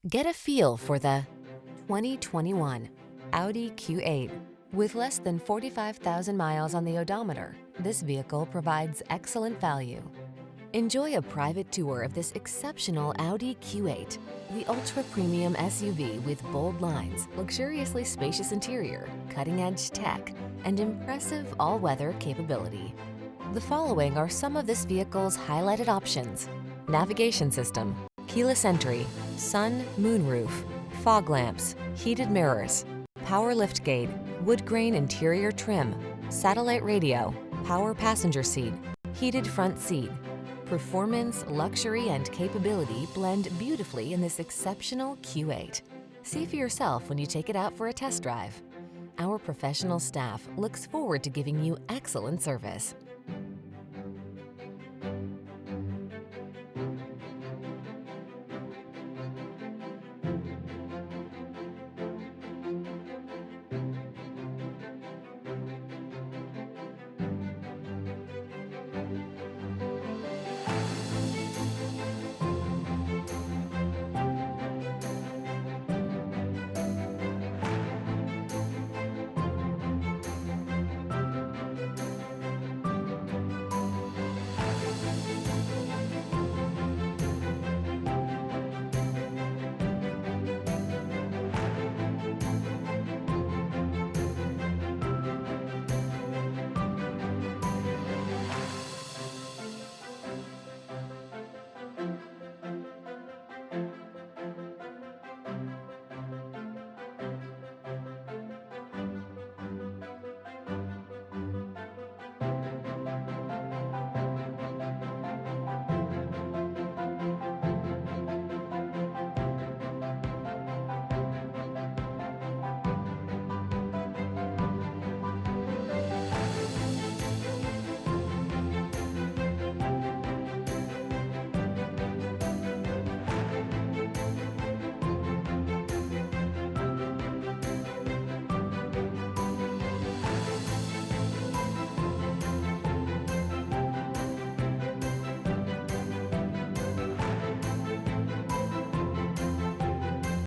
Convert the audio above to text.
Get a feel for the 2021 Audi Q8. With less than 45,000 miles on the odometer, this vehicle provides excellent value. Enjoy a private tour of this exceptional Audi Q8, the ultra-premium SUV with bold lines, luxuriously spacious interior, cutting-edge tech, and impressive all-weather capability. The following are some of this vehicle's highlighted options: navigation system, keyless entry, sun, moonroof, fog lamps, heated mirrors, power liftgate, wood grain interior trim, satellite radio, power passenger seat, heated front seat. Performance, luxury, and capability blend beautifully in this exceptional Q8. See for yourself when you take it out for a test drive. Our professional staff looks forward to giving you excellent service.